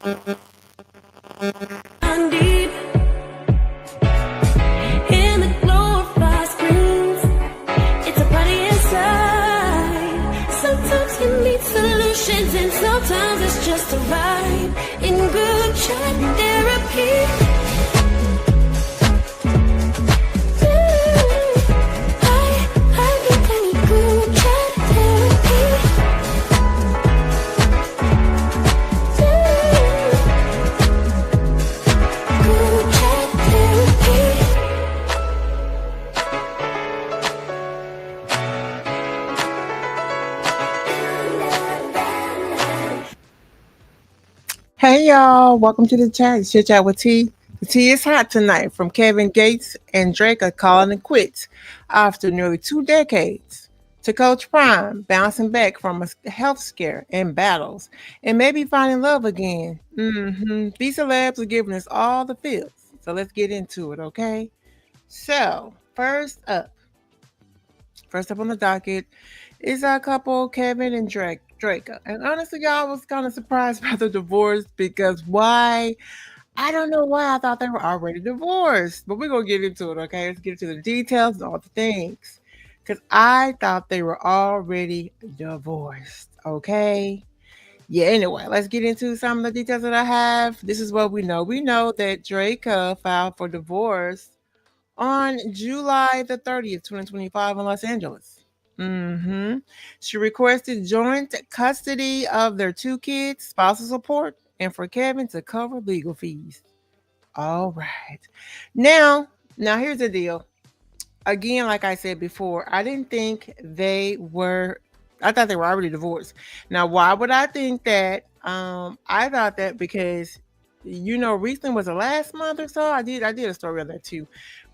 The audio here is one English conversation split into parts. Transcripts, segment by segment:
Deep in the glow of our screens, it's a party inside. Sometimes you need solutions, and sometimes it's just a ride in good chat therapy. Hey y'all, welcome to the chat. It's Chit Chat with T. The tea is hot tonight from Kevin Gates and Dreka calling it quits after nearly 2 decades. To Coach Prime, bouncing back from a health scare and battles, and maybe finding love again. These celebs are giving us all the feels. So let's get into it, okay? So, first up on the docket is our couple, Kevin and Dreka. And honestly, y'all, I was kind of surprised by the divorce because why? I don't know why I thought they were already divorced, but we're gonna get into it, okay? Let's get into the details and all the things. Because I thought they were already divorced, okay? Yeah, anyway, let's get into some of the details that I have. This is what we know. We know that Dreka filed for divorce on July the 30th, 2025 in Los Angeles. hmm She requested joint custody of their two kids, spousal support, and for Kevin to cover legal fees. All right. Now, now here's the deal. Again, like I said before, I didn't think they were I thought they were already divorced. Now, why would I think that? I thought that because recently was the last month or so. I did a story on that too.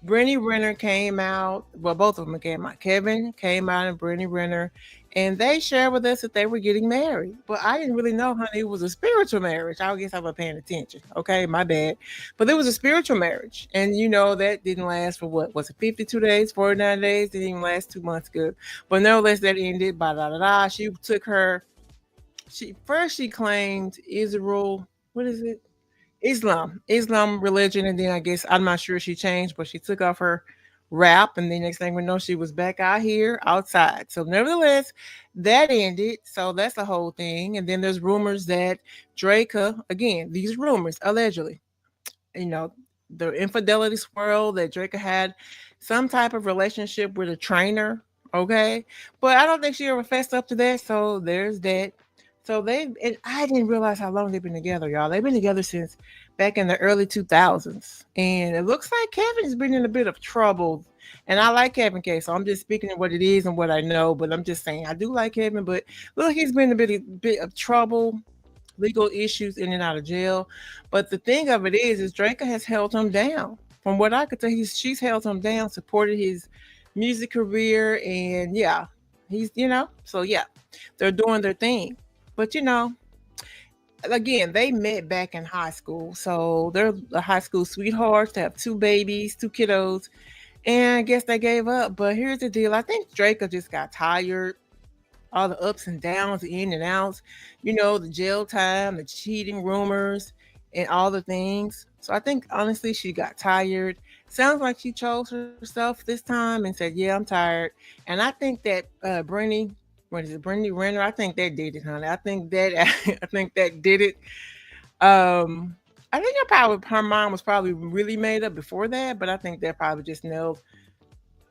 Brittany Renner came out. Well, both of them came out. Kevin came out and Brittany Renner, and they shared with us that they were getting married. But I didn't really know, honey, it was a spiritual marriage. I guess I wasn't paying attention. Okay, my bad. But it was a spiritual marriage, and that didn't last for what was it, 52 days, 49 days? Didn't even last 2 months. Good, but nevertheless, that ended. Blah blah blah. Blah. She took her. She claimed Israel. What is it? Islam religion, and then I guess I'm not sure she changed, but she took off her wrap, and then next thing we know, she was back out here outside. So nevertheless, that ended. So that's the whole thing. And then there's rumors that Dreka, again, these rumors allegedly, you know, the infidelity swirl that Dreka had some type of relationship with a trainer. Okay, but I don't think she ever fessed up to that. So there's that. So and I didn't realize how long they've been together, y'all. They've been together since back in the early 2000s. And it looks like Kevin's been in a bit of trouble. And I like Kevin K, so I'm just speaking of what it is and what I know. But I'm just saying I do like Kevin, but look, he's been in a bit of trouble, legal issues, in and out of jail. But the thing of it is Drake has held him down. From what I could tell, she's held him down, supported his music career, and yeah, so yeah, they're doing their thing. But again, they met back in high school. So they're the high school sweethearts. They have two babies, two kiddos. And I guess they gave up. But here's the deal. I think Draco just got tired. All the ups and downs, the in and outs, the jail time, the cheating rumors, and all the things. So I think honestly she got tired. Sounds like she chose herself this time and said, "Yeah, I'm tired." And I think that Brittany, what is it, Brittany Renner? I think that did it, honey. I think that I think that did it. I think her mom was probably really made up before that, but I think that probably just nailed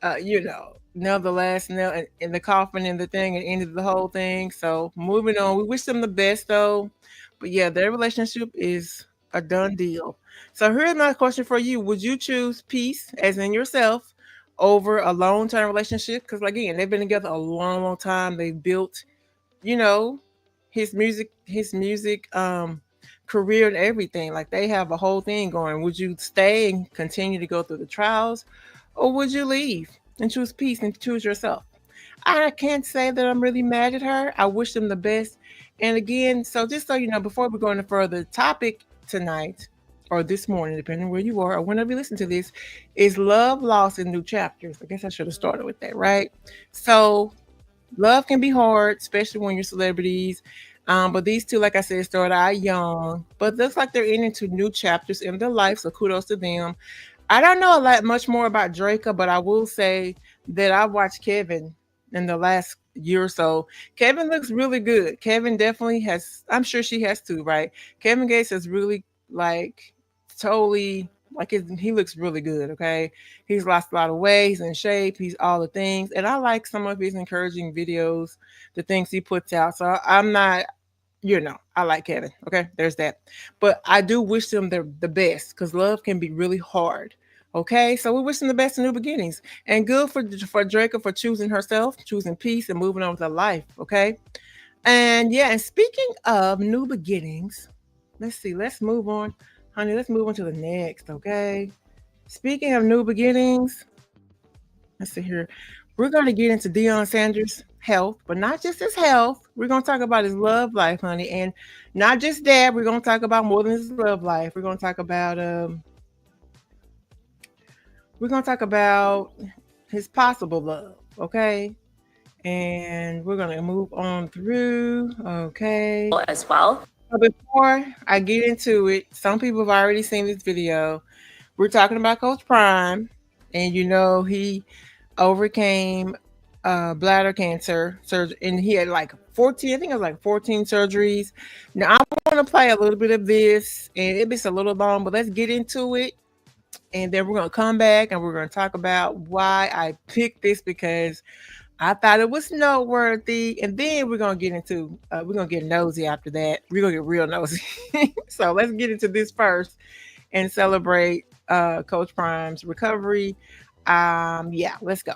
the last nail in the coffin and the thing and ended the whole thing. So moving on, we wish them the best though. But yeah, their relationship is a done deal. So here's my question for you: would you choose peace, as in yourself, over a long-term relationship? Because again, they've been together a long, long time. They've built, you know, his music career and everything. Like they have a whole thing going. Would you stay and continue to go through the trials, or would you leave and choose peace and choose yourself? I can't say that I'm really mad at her. I wish them the best. And again, so just so you know, before we go any further, topic tonight or this morning, depending where you are or whenever you listen to this, is love lost in new chapters. I guess I should have started with that, right? So love can be hard, especially when you're celebrities. But these two, like I said, started out young, but looks like they're into new chapters in their life. So kudos to them. I don't know a lot much more about Dreka, but I will say that I watched Kevin in the last year or so. Kevin looks really good. Kevin definitely has. I'm sure she has too, right? Kevin Gates is really like totally like he looks really good. Okay, he's lost a lot of weight. He's in shape. He's all the things, and I like some of his encouraging videos, the things he puts out. So I'm not I like Kevin. Okay, there's that. But I do wish them the best because love can be really hard. Okay, so we wish them the best in new beginnings, and good for Draco for choosing herself, choosing peace, and moving on with her life. Okay, and yeah, and speaking of new beginnings, let's see. Let's move on, honey. Let's move on to the next. Okay. Speaking of new beginnings, let's see here. We're going to get into Deion Sanders' health, but not just his health. We're going to talk about his love life, honey, and not just that. We're going to talk about more than his love life. We're going to talk about his possible love, okay? And we're going to move on through, okay? As well. But before I get into it, some people have already seen this video. We're talking about Coach Prime, and he overcame bladder cancer surgery, and he had like 14, I think it was like 14 surgeries. Now I want to play a little bit of this, and it's a little long, but let's get into it, and then we're going to come back and we're going to talk about why I picked this, because I thought it was noteworthy, and then we're going to get into we're going to get nosy after that. We're going to get real nosy. So let's get into this first and celebrate Coach Prime's recovery. Yeah, let's go.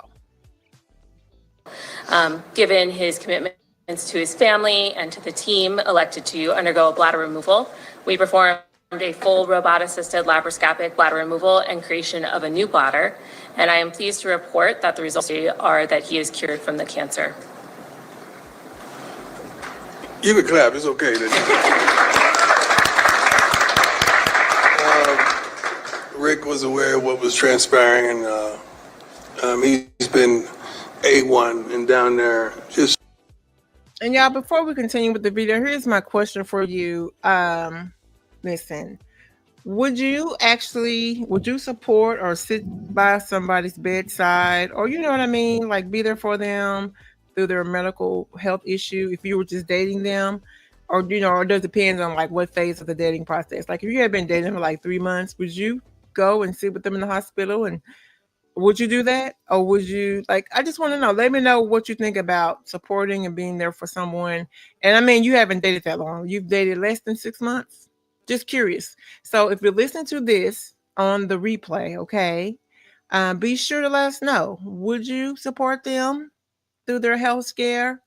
Given his commitments to his family and to the team elected to undergo a bladder removal, we performed a full robot-assisted laparoscopic bladder removal and creation of a new bladder, and I am pleased to report that the results are that he is cured from the cancer. You can clap, it's okay. Rick was aware of what was transpiring, and he's been A1 and down there just. And y'all, before we continue with the video, here's my question for you. Listen, would you support or sit by somebody's bedside, or what I mean, like be there for them through their medical health issue if you were just dating them? Or or does it depend on like what phase of the dating process? Like if you had been dating for like 3 months, would you go and sit with them in the hospital, and would you do that? Or would you, like, I just want to know, let me know what you think about supporting and being there for someone. And I mean, you haven't dated that long. You've dated less than 6 months. Just curious. So if you're listening to this on the replay, okay, be sure to let us know. Would you support them through their health scare?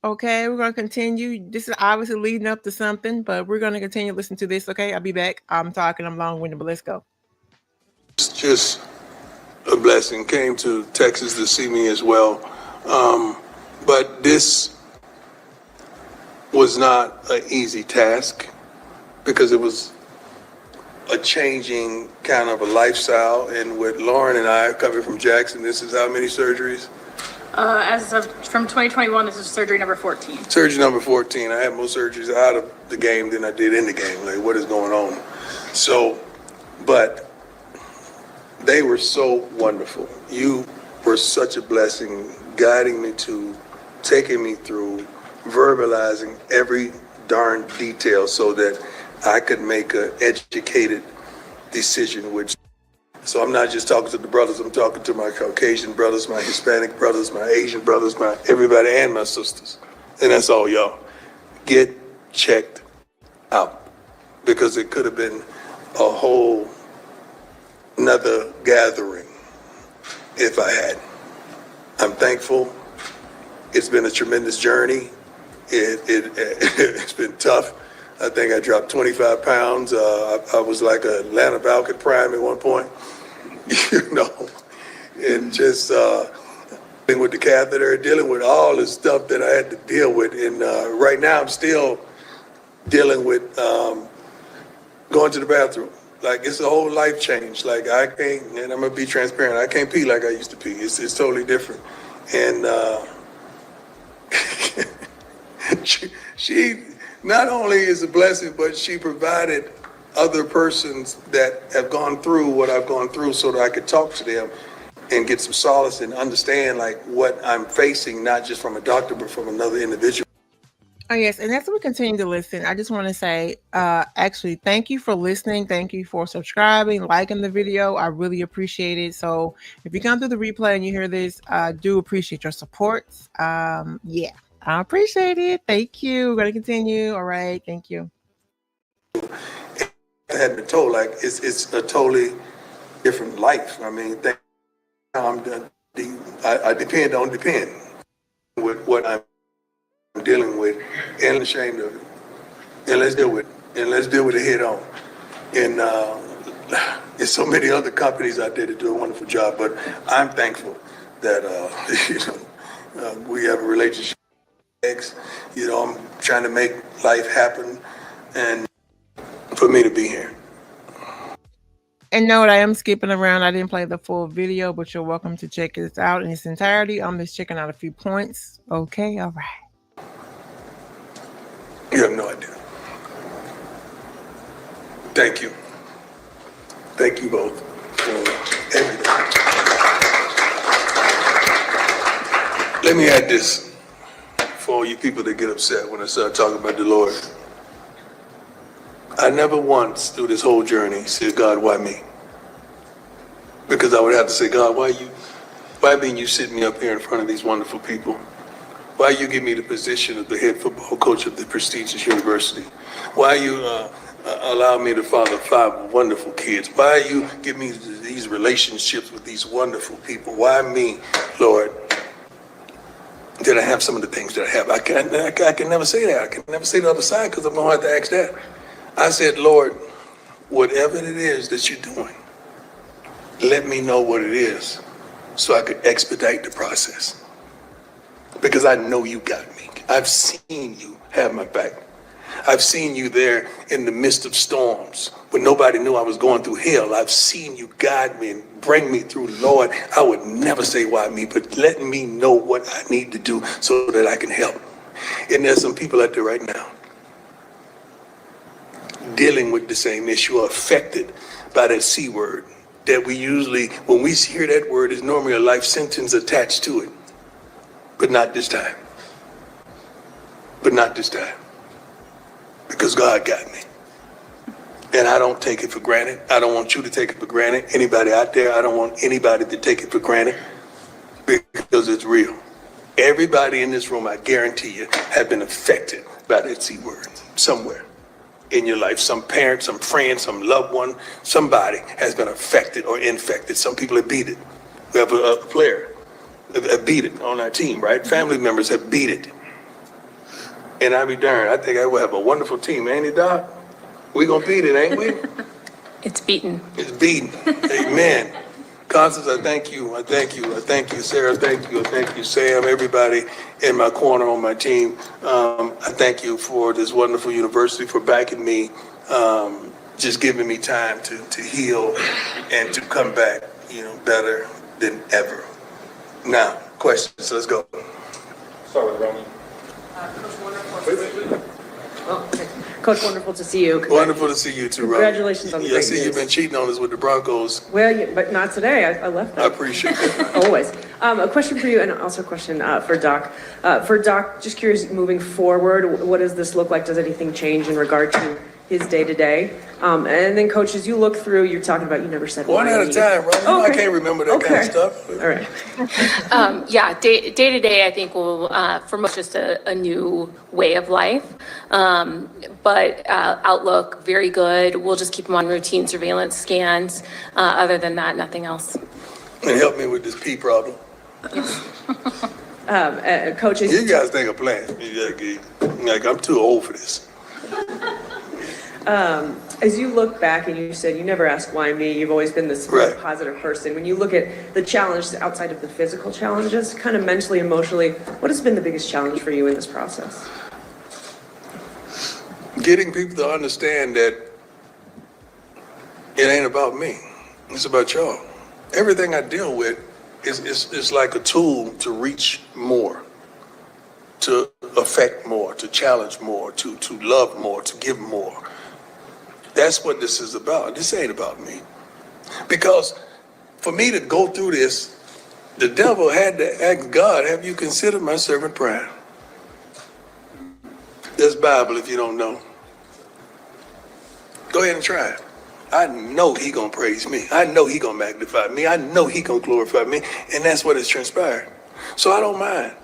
Okay, we're going to continue. This is obviously leading up to something, but we're going to continue listening to this, okay? I'll be back. I'm talking, I'm long-winded, but let's go. Just a blessing. Came to Texas to see me as well. But this was not an easy task because it was a changing kind of a lifestyle. And with Lauren and I coming from Jackson, this is how many surgeries? From 2021, this is surgery number 14. Surgery number 14. I had more surgeries out of the game than I did in the game. Like, what is going on? So, but they were so wonderful. You were such a blessing, guiding me to, taking me through, verbalizing every darn detail so that I could make an educated decision. So I'm not just talking to the brothers, I'm talking to my Caucasian brothers, my Hispanic brothers, my Asian brothers, my everybody, and my sisters. And that's all, y'all. Get checked out, because it could have been a whole another gathering if I had. I'm thankful. It's been a tremendous journey. It's been tough. I think I dropped 25 pounds. I was like a Atlanta Falcon Prime at one point, and just dealing with the catheter, dealing with all the stuff that I had to deal with. And right now I'm still dealing with going to the bathroom. Like, it's a whole life change. Like, I can't, and I'm gonna be transparent, I can't pee like I used to pee. It's totally different. And she not only is a blessing, but she provided other persons that have gone through what I've gone through so that I could talk to them and get some solace and understand like what I'm facing, not just from a doctor, but from another individual. Oh, yes. And as we continue to listen, I just want to say, actually, thank you for listening. Thank you for subscribing, liking the video. I really appreciate it. So if you come through the replay and you hear this, I do appreciate your support. Yeah, I appreciate it. Thank you. We're going to continue. All right. Thank you. I had been told like it's a totally different life. I mean, I depend with what I'm dealing with, and ashamed of it, and let's deal with it, and let's deal with it head on. And there's so many other companies out there that do a wonderful job, but I'm thankful that we have a relationship. I'm trying to make life happen, and for me to be here. And note, I am skipping around. I didn't play the full video, but you're welcome to check this out in its entirety. I'm just checking out a few points. Okay, all right. You have no idea. Thank you. Thank you both for everything. Let me add this for all you people that get upset when I start talking about the Lord. I never once through this whole journey said, God, why me? Because I would have to say, God, why didn't you sit me up here in front of these wonderful people? Why you give me the position of the head football coach of the prestigious university? Why you allow me to father 5 wonderful kids? Why you give me these relationships with these wonderful people? Why me, Lord? Did I have some of the things that I have? I can never say that. I can never say the other side because I'm going to have to ask that. I said, Lord, whatever it is that you're doing, let me know what it is so I could expedite the process. Because I know you got me. I've seen you have my back. I've seen you there in the midst of storms when nobody knew I was going through hell. I've seen you guide me and bring me through. Lord, I would never say why me, but let me know what I need to do so that I can help. And there's some people out there right now dealing with the same issue, are affected by that C word that we usually, when we hear that word, is normally a life sentence attached to it. But not this time. But not this time. Because God got me. And I don't take it for granted. I don't want you to take it for granted. Anybody out there, I don't want anybody to take it for granted because it's real. Everybody in this room, I guarantee you, have been affected by that C word somewhere in your life. Some parent, some friend, some loved one, somebody has been affected or infected. Some people have beat it. We have a player have beat it on our team, right? Family members have beat it. And I be darned, I think I will have a wonderful team, ain't it, Doc? We gonna beat it, ain't we? It's beaten. It's beaten. Amen. Constance, I thank you. I thank you. I thank you, Sarah. Thank you. I thank you, Sam. Everybody in my corner on my team. I thank you for this wonderful university for backing me, just giving me time to heal and to come back, better than ever. Now, questions. Let's go. Start with Roman. Coach, wonderful to see you. Wonderful to see you too, Roman. Congratulations on the great I see you've been cheating on us with the Broncos. Well, but not today. I left that. I appreciate it. Always. A question for you and also a question for Doc. For Doc, just curious, moving forward, what does this look like? Does anything change in regard to his day-to-day? And then, Coach, as you look through, you're talking about you never said one at a time, right? Oh, okay. I can't remember that kind of stuff. All right. Yeah, day to day, I think will, for most, just a new way of life. But outlook, very good. We'll just keep him on routine surveillance scans. Other than that, nothing else. And help me with this pee problem. Coach, You guys think I'm playing. Like, I'm too old for this. As you look back and you said you never asked why me, you've always been this Right. positive person. When you look at the challenges outside of the physical challenges, kind of mentally, emotionally, what has been the biggest challenge for you in this process? Getting people to understand that it ain't about me. It's about y'all. Everything I deal with is like a tool to reach more. to affect more, to challenge more, to love more, to give more. That's what this is about. This ain't about me. Because for me to go through this, the devil had to ask God, have you considered my servant Brian? There's Bible if you don't know. Go ahead and try it. I know he gonna praise me. I know he gonna magnify me. I know he gonna glorify me. And that's what has transpired. So I don't mind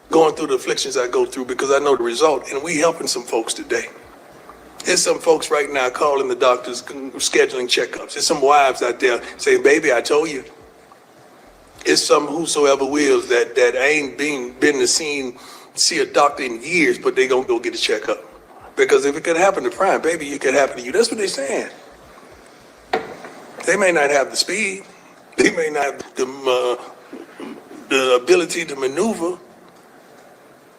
going through the afflictions I go through because I know the result. And we helping some folks today. There's some folks right now calling the doctors, scheduling checkups. There's some wives out there saying, baby, I told you. It's some whosoever wills that ain't been to see a doctor in years, but they gonna go get a checkup. Because if it could happen to Prime, baby, it could happen to you. That's what they're saying. They may not have the speed. They may not have the ability to maneuver,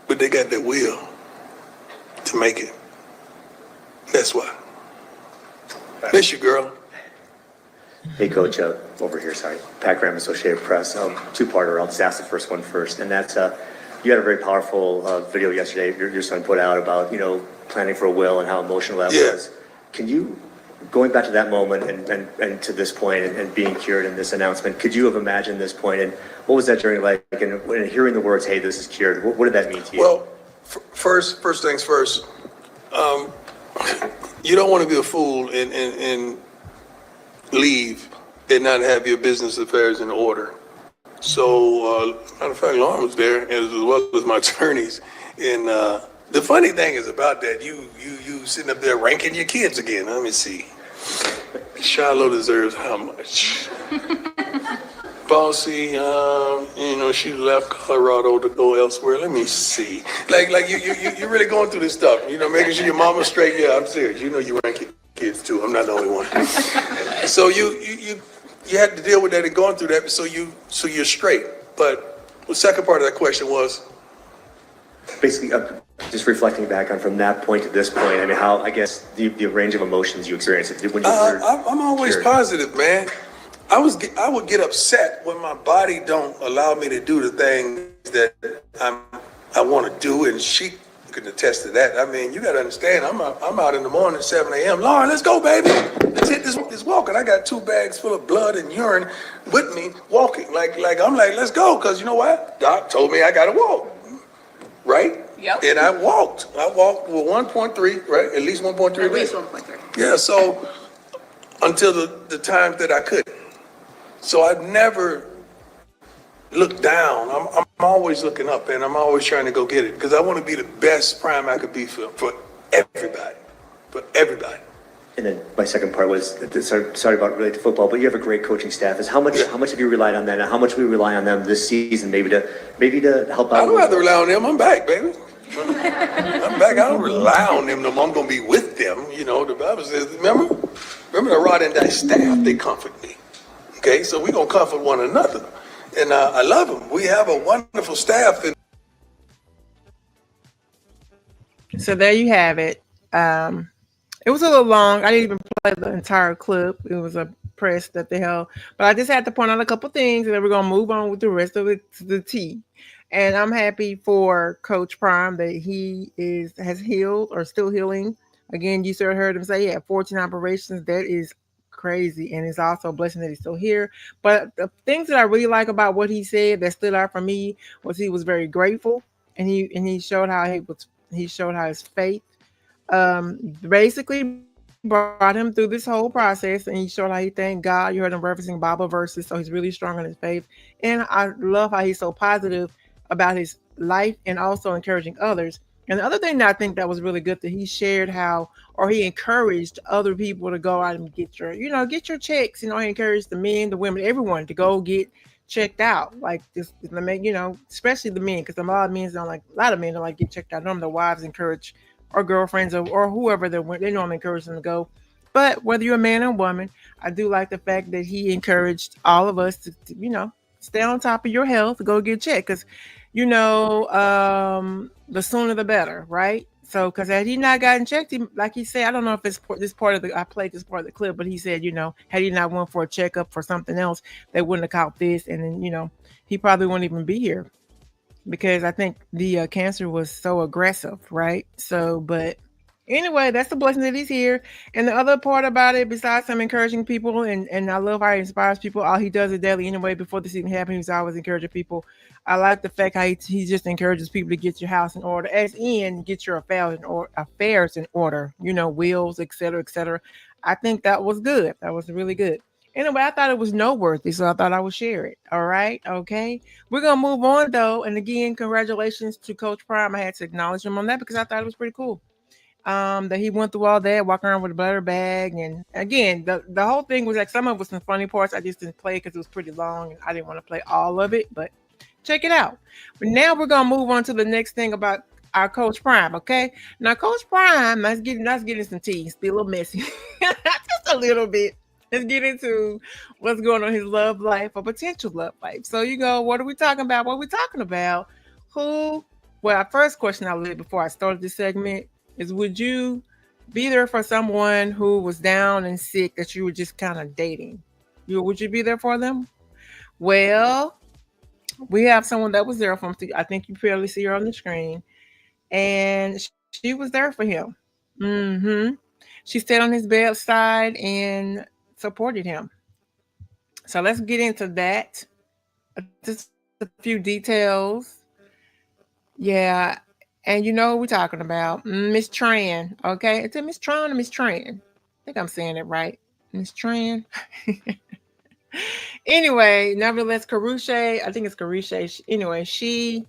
but they got the will to make it. That's why. Miss you, girl. Hey, Coach, over here, sorry. Pat Graham, Associated Press. Two-parter. I'll just ask the first one first. And that's, you had a very powerful video yesterday your son put out about, planning for a will and how emotional that was. Can you, going back to that moment and to this point and being cured in this announcement, could you have imagined this point? And what was that journey like? And when hearing the words, hey, this is cured, what did that mean to you? Well, first things first. You don't want to be a fool and leave and not have your business affairs in order. So, matter of fact, Lauren was there as well as my attorneys. And the funny thing is about that, you sitting up there ranking your kids again. Let me see. Shiloh deserves how much? Bossy, she left Colorado to go elsewhere. Let me see. Like you're really going through this stuff. Making sure your mama's straight. Yeah, I'm serious. You rank your kids too. I'm not the only one. So you had to deal with that and going through that. So you're straight. But the second part of that question was basically just reflecting back on from that point to this point. I mean, how I guess the range of emotions you experienced when you were I'm always cured. Positive, man. I would get upset when my body don't allow me to do the things that I want to do, and she can attest to that. I mean, you got to understand, I'm out in the morning at 7 a.m. Lauren, let's go, baby. Let's hit this walk. And I got 2 bags full of blood and urine with me walking. Like I'm like, let's go, because you know what? Doc told me I got to walk, right? Yep. And I walked with 1.3, right? At least 1.3. At least 1.3. Yeah, so until the time that I couldn't. So I never look down. I'm always looking up, and I'm always trying to go get it because I want to be the best Prime I could be for everybody. For everybody. And then my second part was, sorry about related to football, but you have a great coaching staff. How much have you relied on that, and how much will you rely on them this season, maybe to help out? I don't have to rely on them. I'm back, baby. I'm back. I don't rely on them no more. I'm going to be with them. The Bible says, remember the rod and thy staff, they comfort me. Okay, so we're going to comfort one another. And I love them. We have a wonderful staff. So there you have it. It was a little long. I didn't even play the entire clip. It was a press that they held. But I just had to point out a couple things, and then we're going to move on with the rest of it to the tea. And I'm happy for Coach Prime that he has healed or still healing. Again, you sort of heard him say he had 14 operations. That is crazy, and it's also a blessing that he's still here. But the things that I really like about what he said that stood out for me was he was very grateful, and he showed how he showed how his faith basically brought him through this whole process, and he showed how he thanked God. You heard him referencing Bible verses, so he's really strong in his faith. And I love how he's so positive about his life and also encouraging others. And the other thing that I think that was really good that he shared he encouraged other people to go out and get your checks. He encouraged the men, the women, everyone to go get checked out. Like this, especially the men, because a lot of men don't like get checked out. Normally the wives encourage or girlfriends or whoever they normally encourage them to go. But whether you're a man or woman, I do like the fact that he encouraged all of us to stay on top of your health, go get checked, because the sooner the better, right? So, because had he not gotten checked, like he said, I don't know if it's I played this part of the clip, but he said, had he not went for a checkup for something else, they wouldn't have caught this, and then he probably wouldn't even be here. because I think the cancer was so aggressive, right? So, but anyway, that's the blessing that he's here. And the other part about it, besides him encouraging people, and I love how he inspires people. All he does it daily anyway. Before this even happened, he's always encouraging people. I like the fact how he just encourages people to get your house in order, as in get your affairs in order. You know, wills, etc., etc. I think that was good. That was really good. Anyway, I thought it was noteworthy, so I thought I would share it. All right, okay. We're gonna move on though, and again, congratulations to Coach Prime. I had to acknowledge him on that because I thought it was pretty cool. That he went through all that, walking around with a butter bag, and again, the whole thing was like some of it was some funny parts. I just didn't play because it was pretty long, and I didn't want to play all of it. But check it out. But now we're gonna move on to the next thing about our Coach Prime. Okay, now Coach Prime, let's get in some tea. It's be a little messy, just a little bit. Let's get into what's going on in his love life or potential love life. So you go, what are we talking about? What are we talking about? Who? Well, our first question I did before I started this segment is, would you be there for someone who was down and sick that you were just kind of dating? Would you be there for them? Well, we have someone that was there for him. I think you barely see her on the screen, and she was there for him. Hmm. She stayed on his bedside and supported him. So let's get into that. Just a few details. Yeah. And you know who we're talking about. Miss Tran. Okay. Is it Miss Tran or Miss Tran? I think I'm saying it right. Miss Tran. Anyway, nevertheless, Karrueche, I think it's Karrueche. Anyway, she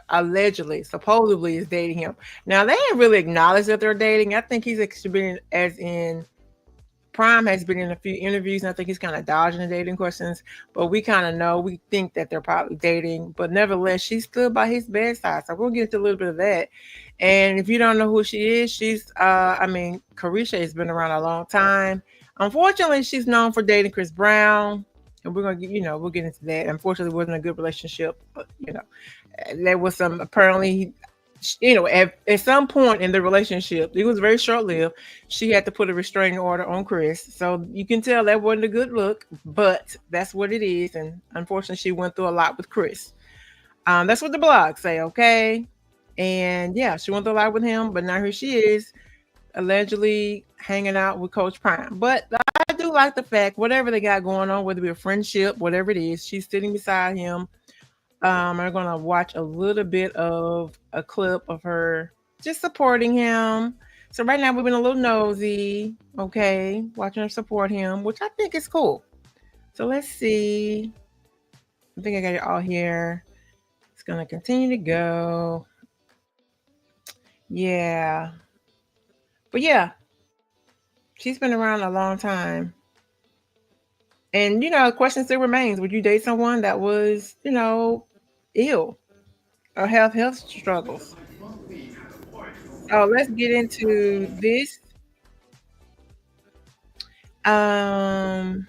allegedly, supposedly is dating him. Now, they ain't really acknowledged that they're dating. I think he's been, as in Prime has been in a few interviews, and I think he's kind of dodging the dating questions, but we kind of know, we think that they're probably dating, but nevertheless, she stood by his bedside. So we'll get into a little bit of that. And if you don't know who she is, Karrueche has been around a long time. Unfortunately, she's known for dating Chris Brown, and we're going to get, we'll get into that. Unfortunately, it wasn't a good relationship, but, there was some, apparently, at some point in the relationship, it was very short-lived, she had to put a restraining order on Chris. So you can tell that wasn't a good look, but that's what it is. And unfortunately, she went through a lot with Chris. That's what the blogs say, okay? And yeah, she went through a lot with him, but now here she is, allegedly hanging out with Coach Prime. But I do like the fact, whatever they got going on, whether it be a friendship, whatever it is, she's sitting beside him. I'm going to watch a little bit of a clip of her just supporting him. So right now we've been a little nosy, okay, watching her support him, which I think is cool. So let's see. I think I got it all here. It's going to continue to go. Yeah. But yeah, she's been around a long time. And, the question still remains, would you date someone that was, ill or have health struggles? So let's get into this. So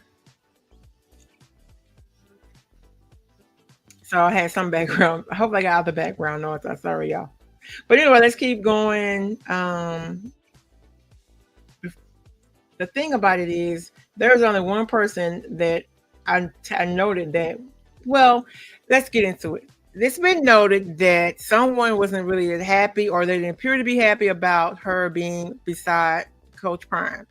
I had some background. I hope I got all the background noise. I'm sorry, y'all. But anyway, let's keep going. The thing about it is, there's only one person that I noted that, well, let's get into it. It's been noted that someone wasn't really that happy, or they didn't appear to be happy about her being beside Coach Prime.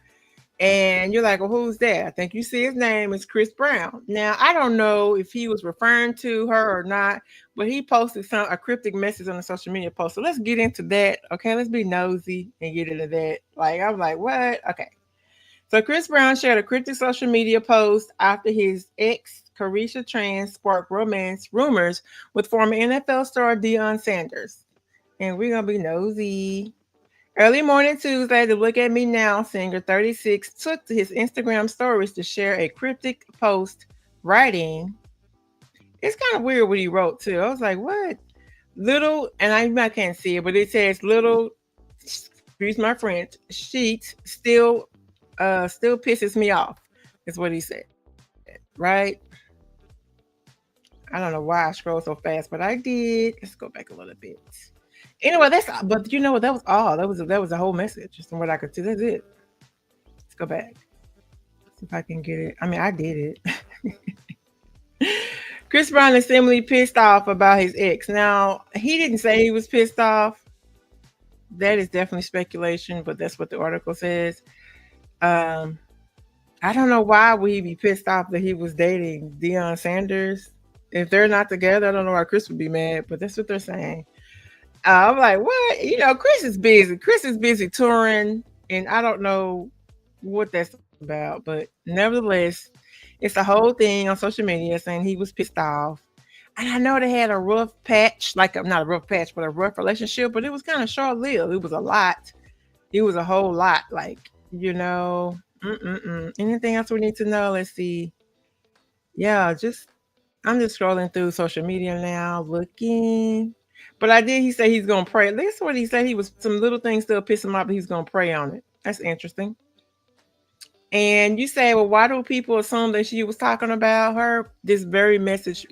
And you're like, well, who's that? I think you see his name is Chris Brown. Now, I don't know if he was referring to her or not, but he posted a cryptic message on a social media post. So let's get into that. Okay, let's be nosy and get into that. Like, I'm like, what? Okay. So Chris Brown shared a cryptic social media post after his ex, Karrueche Tran, sparked romance rumors with former NFL star Deion Sanders. And we're going to be nosy. Early morning Tuesday, the Look at Me Now singer 36 took to his Instagram stories to share a cryptic post, writing, it's kind of weird what he wrote too. I was like, what? Little, and I can't see it, but it says little, excuse my French, sheet still pisses me off, is what he said, right? I don't know why I scrolled so fast, but I did. Let's go back a little bit. Anyway, but you know what? That was all. That was the whole message. Just from what I could see. That's it. Let's go back. See if I can get it. I mean, I did it. Chris Brown is similarly pissed off about his ex. Now, he didn't say he was pissed off. That is definitely speculation, but that's what the article says. Um, I don't know why would he be pissed off that he was dating Deion Sanders. If they're not together, I don't know why Chris would be mad, but that's what they're saying. I'm like, what? You know, Chris is busy. Chris is busy touring, and I don't know what that's about, but nevertheless, it's a whole thing on social media saying he was pissed off. And I know they had a rough patch, like not a rough patch, but a rough relationship, but it was kind of short lived. It was a lot. It was a whole lot. Like, you know, anything else we need to know? Let's see. Yeah, I'm just scrolling through social media now, looking. But he said he's gonna pray. That's what he said. He was some little things still piss him off, but he's gonna pray on it. That's interesting. And you say, well, why do people assume that she was talking about her? This very message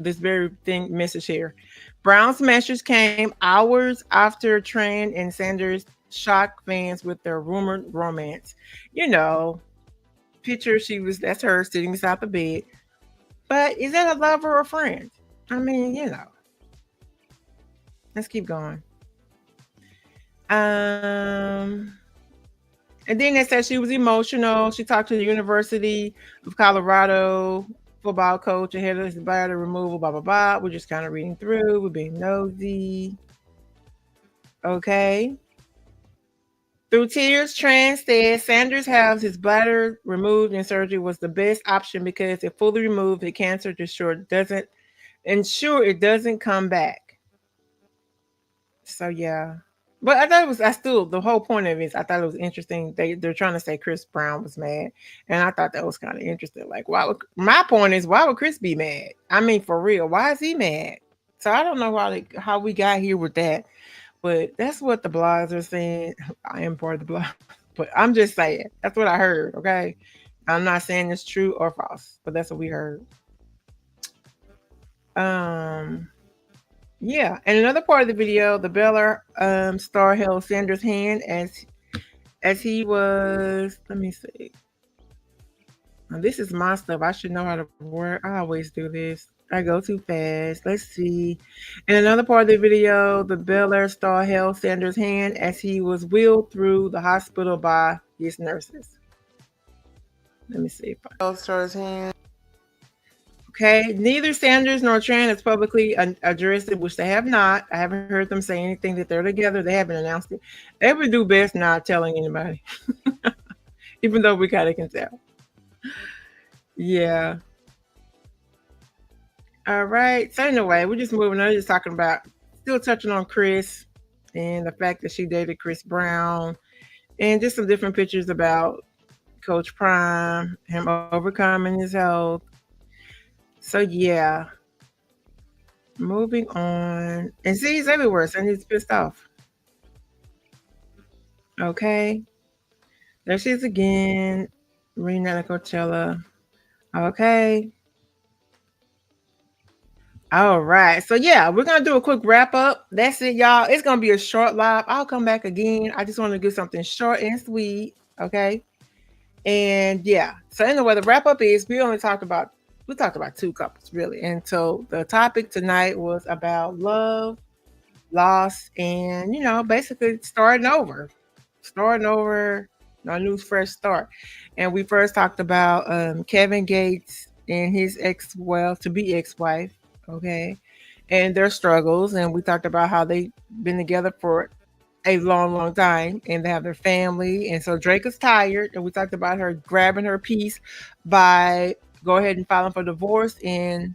here. Brown's message came hours after Tran and Sanders shocked fans with their rumored romance. You know, picture that's her sitting beside the bed. But is that a lover or a friend? I mean, you know. Let's keep going. And then they said she was emotional. She talked to the University of Colorado football coach ahead of his bladder removal, blah, blah, blah. We're just kind of reading through. We're being nosy. Okay. Through tears, Tran said Sanders has his bladder removed and surgery was the best option because if fully removed, the cancer doesn't come back. So, yeah. But I thought the whole point of it is I thought it was interesting. They're trying to say Chris Brown was mad. And I thought that was kind of interesting. Like, my point is, why would Chris be mad? I mean, for real, why is he mad? So I don't know how we got here with that. But that's what the blogs are saying. I am part of the blog. But I'm just saying. That's what I heard, okay? I'm not saying it's true or false. But that's what we heard. Yeah, and another part of the video, the Beller star held Sanders' hand as he was. Let me see. Now, this is my stuff. I should know how to work. I always do this. I go too fast. Let's see. In another part of the video, the Beller star held Sanders' hand as he was wheeled through the hospital by his nurses. Let me see if I held Star's hand. Okay, neither Sanders nor Tran has publicly addressed it, which they have not. I haven't heard them say anything that they're together. They haven't announced it. They would do best not telling anybody, even though we kind of can tell. Yeah. All right. So anyway, we're just moving on. Just talking about, still touching on Chris and the fact that she dated Chris Brown, and just some different pictures about Coach Prime, him overcoming his health. So yeah, moving on. And see, he's everywhere, so he's pissed off. Okay. There she is again. Reading at Coachella. Okay. All right. So yeah, we're gonna do a quick wrap up. That's it, y'all. It's gonna be a short live. I'll come back again. I just want to do something short and sweet. Okay. And yeah. So anyway, the wrap up is we talked about two couples really. And so the topic tonight was about love, loss, and basically starting over, a new fresh start. And we first talked about Kevin Gates and his to-be ex-wife, okay, and their struggles. And we talked about how they've been together for a long, long time, and they have their family. And so Dreka's tired, and we talked about her grabbing her peace by go ahead and filing for divorce. And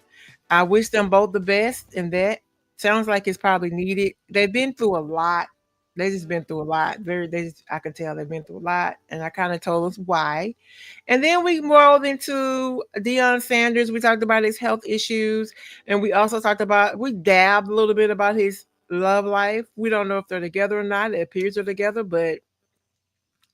I wish them both the best. And that sounds like it's probably needed. They've been through a lot. They just been through a lot. I can tell they've been through a lot. And I kind of told us why. And then we rolled into Deion Sanders. We talked about his health issues. And we also we dabbed a little bit about his love life. We don't know if they're together or not. It appears they're together. But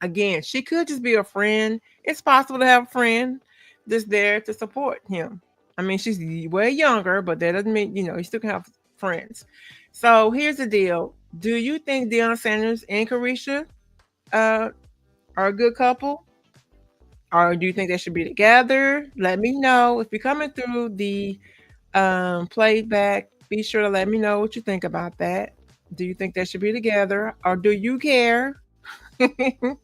again, she could just be a friend. It's possible to have a friend that's there to support him. I mean, she's way younger, but that doesn't mean, you still can have friends. So here's the deal. Do you think Deion Sanders and Karrueche are a good couple? Or do you think they should be together? Let me know. If you're coming through the playback. Be sure to let me know what you think about that. Do you think they should be together, or do you care? And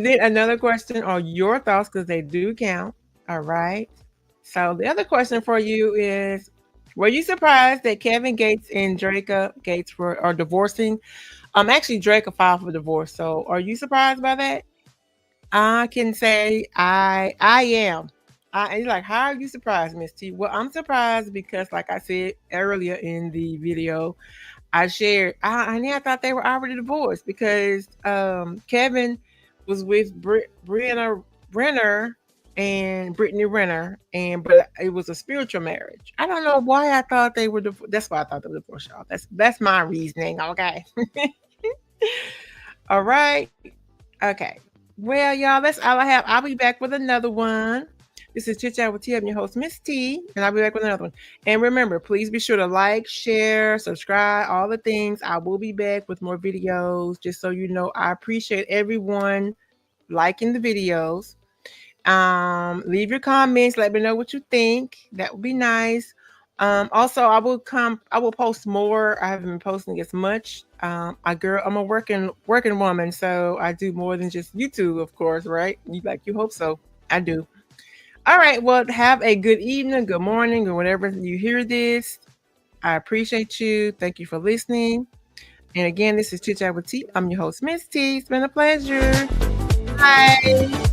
then another question are your thoughts, because they do count. All right. So the other question for you is, were you surprised that Kevin Gates and Dreka Gates are divorcing? Actually, Dreka filed for divorce. So are you surprised by that? I can say I am. And you're like, how are you surprised, Miss T? Well, I'm surprised because, like I said earlier in the video, I shared. I thought they were already divorced because Kevin was with Brianna Renner and Brittany Renner, but it was a spiritual marriage. I don't know why I thought they were divorced. That's why I thought they were divorced, y'all. That's my reasoning. Okay. All right. Okay. Well, y'all, that's all I have. I'll be back with another one. This is Chit Chat with T. I'm your host, Miss T, and I'll be back with another one. And remember, please be sure to like, share, subscribe, all the things. I will be back with more videos, just so you know. I appreciate everyone liking the videos. Leave your comments. Let me know what you think. That would be nice. Also, I will post more. I haven't been posting as much. I'm a working woman, so I do more than just YouTube, of course, right? You hope so. I do. All right. Well, have a good evening, good morning, or whenever you hear this. I appreciate you. Thank you for listening. And again, this is Chit Chat with T. I'm your host, Miss T. It's been a pleasure. Bye.